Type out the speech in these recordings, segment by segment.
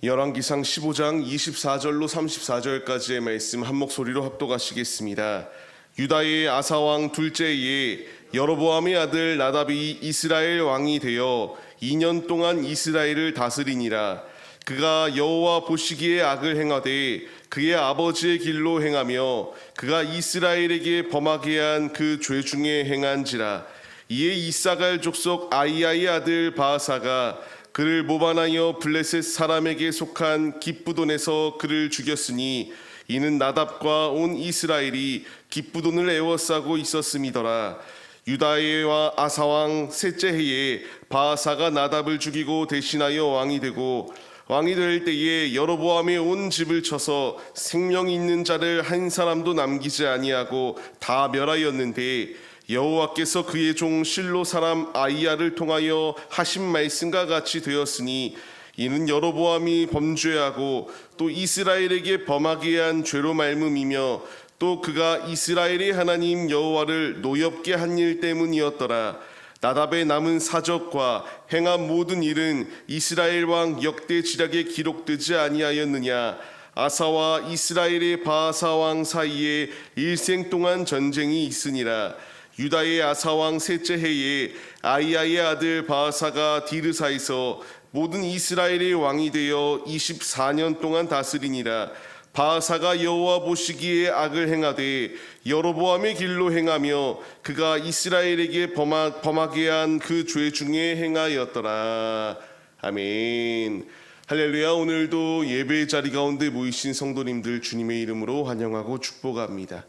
열왕기상 15장 24절로 34절까지의 말씀 한 목소리로 합독하시겠습니다. 유다의 아사왕 둘째에 여로보암의 아들 나답이 이스라엘 왕이 되어 2년 동안 이스라엘을 다스리니라. 그가 여호와 보시기에 악을 행하되 그의 아버지의 길로 행하며 그가 이스라엘에게 범하게 한 그 죄 중에 행한지라. 이에 이사갈 족속 아이야의 아들 바하사가 그를 모반하여 블레셋 사람에게 속한 깁부돈에서 그를 죽였으니 이는 나답과 온 이스라엘이 깁부돈을 애워싸고 있었음이더라. 유다의 아사왕 셋째 해에 바하사가 나답을 죽이고 대신하여 왕이 되고 왕이 될 때에 여로보암의 온 집을 쳐서 생명 있는 자를 한 사람도 남기지 아니하고 다 멸하였는데 여호와께서 그의 종 실로 사람 아이야를 통하여 하신 말씀과 같이 되었으니 이는 여로보암이 범죄하고 또 이스라엘에게 범하게 한 죄로 말미암이며 또 그가 이스라엘의 하나님 여호와를 노엽게 한 일 때문이었더라. 나답의 남은 사적과 행한 모든 일은 이스라엘 왕 역대 지략에 기록되지 아니하였느냐. 아사와 이스라엘의 바하사 왕 사이에 일생 동안 전쟁이 있으니라. 유다의 아사왕 셋째 해에 아이야의 아들 바하사가 디르사에서 모든 이스라엘의 왕이 되어 24년 동안 다스리니라. 바하사가 여호와 보시기에 악을 행하되 여로보암의 길로 행하며 그가 이스라엘에게 범하게 한 그 죄 중에 행하였더라. 아멘. 할렐루야. 오늘도 예배의 자리 가운데 모이신 성도님들 주님의 이름으로 환영하고 축복합니다.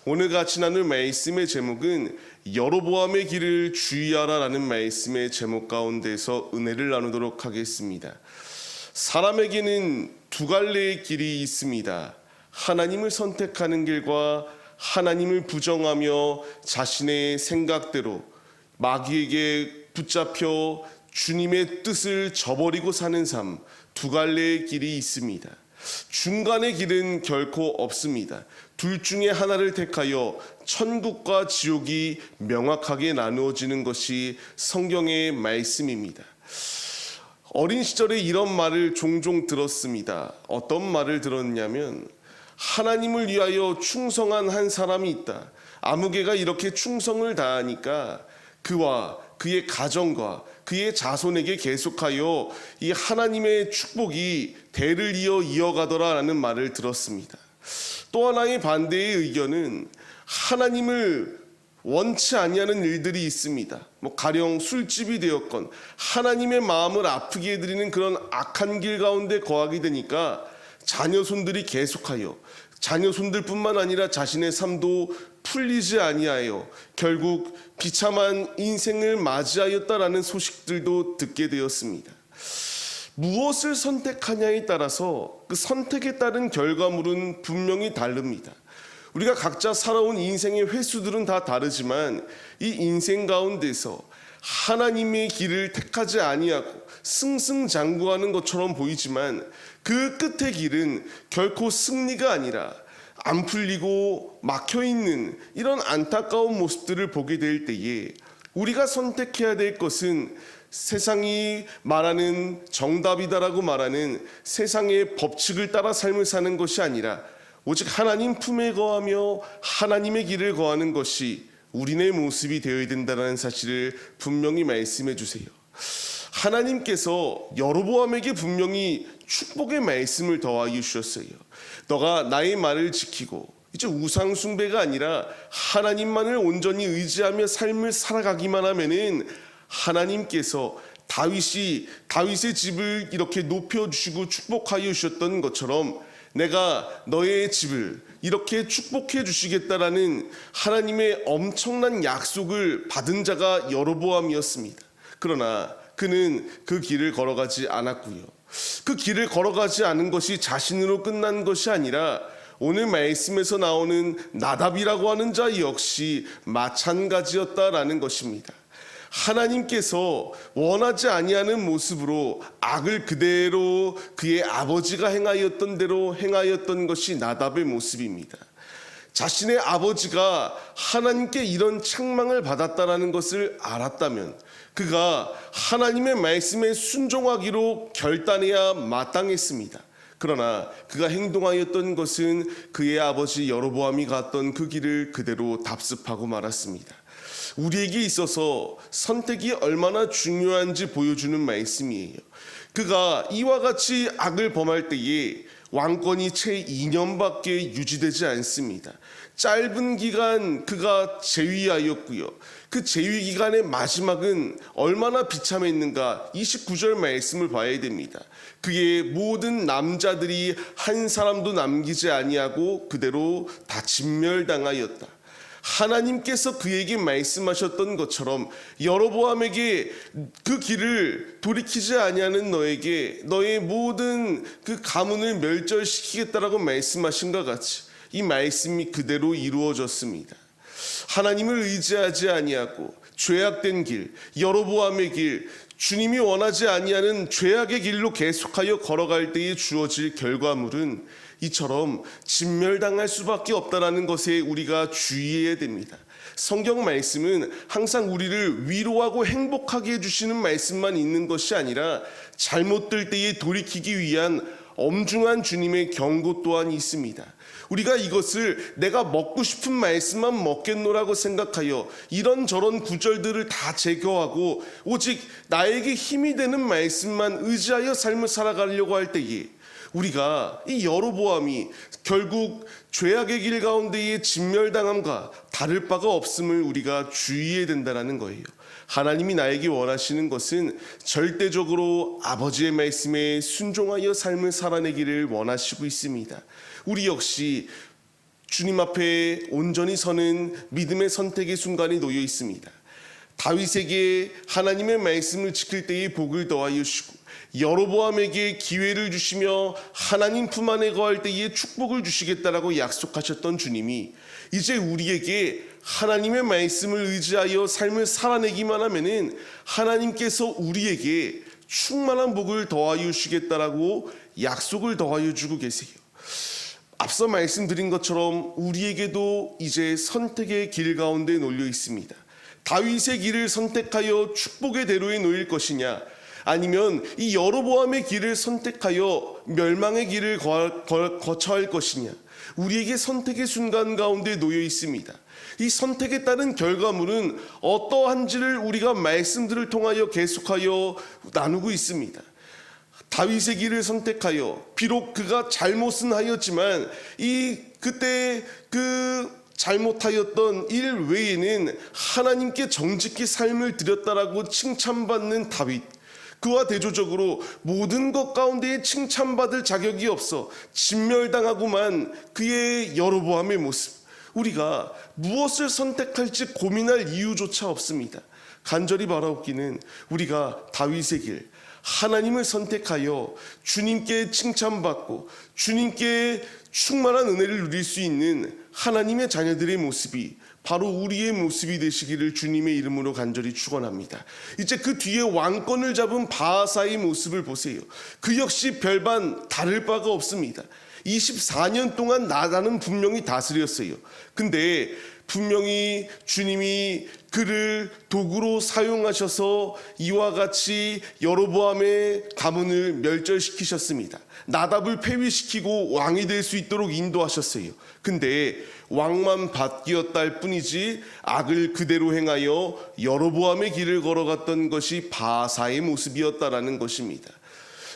오늘 같이 나눌 말씀의 제목은 여로보암의 길을 주의하라 라는 말씀의 제목 가운데서 은혜를 나누도록 하겠습니다. 사람에게는 두 갈래의 길이 있습니다. 하나님을 선택하는 길과 하나님을 부정하며 자신의 생각대로 마귀에게 붙잡혀 주님의 뜻을 저버리고 사는 삶, 두 갈래의 길이 있습니다. 중간의 길은 결코 없습니다. 둘 중에 하나를 택하여 천국과 지옥이 명확하게 나누어지는 것이 성경의 말씀입니다. 어린 시절에 이런 말을 종종 들었습니다. 어떤 말을 들었냐면 하나님을 위하여 충성한 한 사람이 있다. 아무개가 이렇게 충성을 다하니까 그와 그의 가정과 그의 자손에게 계속하여 이 하나님의 축복이 대를 이어가더라라는 말을 들었습니다. 또 하나의 반대의 의견은 하나님을 원치 아니하는 일들이 있습니다. 가령 술집이 되었건 하나님의 마음을 아프게 해드리는 그런 악한 길 가운데 거하게 되니까 자녀손들이 계속하여 자녀손들뿐만 아니라 자신의 삶도 풀리지 아니하여 결국 비참한 인생을 맞이하였다라는 소식들도 듣게 되었습니다. 무엇을 선택하냐에 따라서 그 선택에 따른 결과물은 분명히 다릅니다. 우리가 각자 살아온 인생의 횟수들은 다 다르지만 이 인생 가운데서 하나님의 길을 택하지 아니하고 승승장구하는 것처럼 보이지만 그 끝의 길은 결코 승리가 아니라 안 풀리고 막혀있는 이런 안타까운 모습들을 보게 될 때에 우리가 선택해야 될 것은 세상이 말하는 정답이다라고 말하는 세상의 법칙을 따라 삶을 사는 것이 아니라 오직 하나님 품에 거하며 하나님의 길을 거하는 것이 우리네 모습이 되어야 된다는 사실을 분명히 말씀해 주세요. 하나님께서 여로보암에게 분명히 축복의 말씀을 더하여 주셨어요. 너가 나의 말을 지키고 이제 우상 숭배가 아니라 하나님만을 온전히 의지하며 삶을 살아가기만 하면은 하나님께서 다윗의 집을 이렇게 높여주시고 축복하여 주셨던 것처럼 내가 너의 집을 이렇게 축복해 주시겠다라는 하나님의 엄청난 약속을 받은 자가 여로보암이었습니다. 그러나 그는 그 길을 걸어가지 않았고요. 그 길을 걸어가지 않은 것이 자신으로 끝난 것이 아니라 오늘 말씀에서 나오는 나답이라고 하는 자 역시 마찬가지였다라는 것입니다. 하나님께서 원하지 아니하는 모습으로 악을 그대로 그의 아버지가 행하였던 대로 행하였던 것이 나답의 모습입니다. 자신의 아버지가 하나님께 이런 책망을 받았다라는 것을 알았다면 그가 하나님의 말씀에 순종하기로 결단해야 마땅했습니다. 그러나 그가 행동하였던 것은 그의 아버지 여로보암이 갔던 그 길을 그대로 답습하고 말았습니다. 우리에게 있어서 선택이 얼마나 중요한지 보여주는 말씀이에요. 그가 이와 같이 악을 범할 때에 왕권이 채 2년밖에 유지되지 않습니다. 짧은 기간 그가 재위하였고요. 그 재위 기간의 마지막은 얼마나 비참했는가 29절 말씀을 봐야 됩니다. 그의 모든 남자들이 한 사람도 남기지 아니하고 그대로 다 진멸당하였다. 하나님께서 그에게 말씀하셨던 것처럼 여로보암에게 그 길을 돌이키지 아니하는 너에게 너의 모든 그 가문을 멸절시키겠다라고 말씀하신 것 같이 이 말씀이 그대로 이루어졌습니다. 하나님을 의지하지 아니하고 죄악된 길, 여로보암의 길, 주님이 원하지 아니하는 죄악의 길로 계속하여 걸어갈 때에 주어질 결과물은 이처럼 진멸당할 수밖에 없다라는 것에 우리가 주의해야 됩니다. 성경 말씀은 항상 우리를 위로하고 행복하게 해주시는 말씀만 있는 것이 아니라 잘못될 때에 돌이키기 위한 엄중한 주님의 경고 또한 있습니다. 우리가 이것을 내가 먹고 싶은 말씀만 먹겠노라고 생각하여 이런저런 구절들을 다 제거하고 오직 나에게 힘이 되는 말씀만 의지하여 삶을 살아가려고 할 때에 우리가 이 여로보암이 결국 죄악의 길 가운데에 진멸당함과 다를 바가 없음을 우리가 주의해야 된다는 거예요. 하나님이 나에게 원하시는 것은 절대적으로 아버지의 말씀에 순종하여 삶을 살아내기를 원하시고 있습니다. 우리 역시 주님 앞에 온전히 서는 믿음의 선택의 순간이 놓여 있습니다. 다윗에게 하나님의 말씀을 지킬 때의 복을 더하여 주시고 여로보암에게 기회를 주시며 하나님 품 안에 거할 때에 축복을 주시겠다라고 약속하셨던 주님이 이제 우리에게 하나님의 말씀을 의지하여 삶을 살아내기만 하면은 하나님께서 우리에게 충만한 복을 더하여 주시겠다라고 약속을 더하여 주고 계세요. 앞서 말씀드린 것처럼 우리에게도 이제 선택의 길 가운데 놓여 있습니다. 다윗의 길을 선택하여 축복의 대로에 놓일 것이냐, 아니면 이 여로보암의 길을 선택하여 멸망의 길을 거쳐야 할 것이냐, 우리에게 선택의 순간 가운데 놓여 있습니다. 이 선택에 따른 결과물은 어떠한지를 우리가 말씀들을 통하여 계속하여 나누고 있습니다. 다윗의 길을 선택하여 비록 그가 잘못은 하였지만 그때 그 잘못하였던 일 외에는 하나님께 정직히 삶을 드렸다라고 칭찬받는 다윗, 그와 대조적으로 모든 것 가운데에 칭찬받을 자격이 없어 진멸당하고만 그의 여로보암의 모습, 우리가 무엇을 선택할지 고민할 이유조차 없습니다. 간절히 바라옵기는 우리가 다윗의 길, 하나님을 선택하여 주님께 칭찬받고 주님께 충만한 은혜를 누릴 수 있는 하나님의 자녀들의 모습이 바로 우리의 모습이 되시기를 주님의 이름으로 간절히 축원합니다. 이제 그 뒤에 왕권을 잡은 바하사의 모습을 보세요. 그 역시 별반 다를 바가 없습니다. 24년 동안 나라는 분명히 다스렸어요. 근데 분명히 주님이 그를 도구로 사용하셔서 이와 같이 여로보암의 가문을 멸절시키셨습니다. 나답을 폐위시키고 왕이 될 수 있도록 인도하셨어요. 근데 왕만 바뀌었다 할 뿐이지 악을 그대로 행하여 여로보암의 길을 걸어갔던 것이 바하사의 모습이었다라는 것입니다.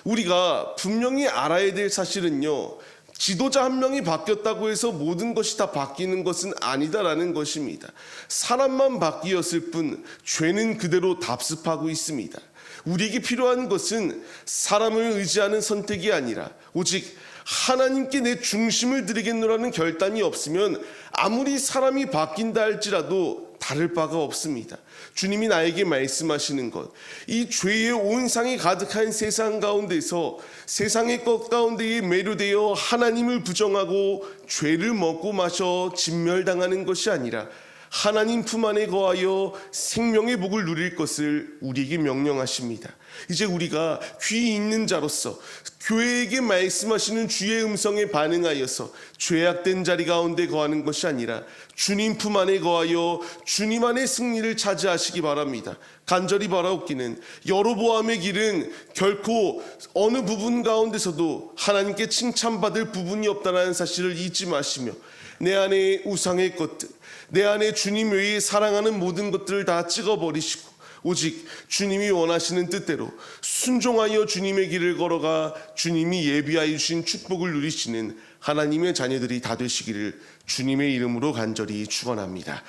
우리가 분명히 알아야 될 사실은요, 지도자 한 명이 바뀌었다고 해서 모든 것이 다 바뀌는 것은 아니다라는 것입니다. 사람만 바뀌었을 뿐 죄는 그대로 답습하고 있습니다. 우리에게 필요한 것은 사람을 의지하는 선택이 아니라 오직 하나님께 내 중심을 드리겠노라는 결단이 없으면 아무리 사람이 바뀐다 할지라도 다를 바가 없습니다. 주님이 나에게 말씀하시는 것, 이 죄의 온상이 가득한 세상 가운데서 세상의 것 가운데에 매료되어 하나님을 부정하고 죄를 먹고 마셔 진멸당하는 것이 아니라 하나님 품 안에 거하여 생명의 복을 누릴 것을 우리에게 명령하십니다. 이제 우리가 귀 있는 자로서 교회에게 말씀하시는 주의 음성에 반응하여서 죄악된 자리 가운데 거하는 것이 아니라 주님 품 안에 거하여 주님 안의 승리를 차지하시기 바랍니다. 간절히 바라옵기는 여로보암의 길은 결코 어느 부분 가운데서도 하나님께 칭찬받을 부분이 없다는 사실을 잊지 마시며 내 안에 우상의 것들, 내 안에 주님 외에 사랑하는 모든 것들을 다 찍어버리시고 오직 주님이 원하시는 뜻대로 순종하여 주님의 길을 걸어가 주님이 예비하여 주신 축복을 누리시는 하나님의 자녀들이 다 되시기를 주님의 이름으로 간절히 축원합니다.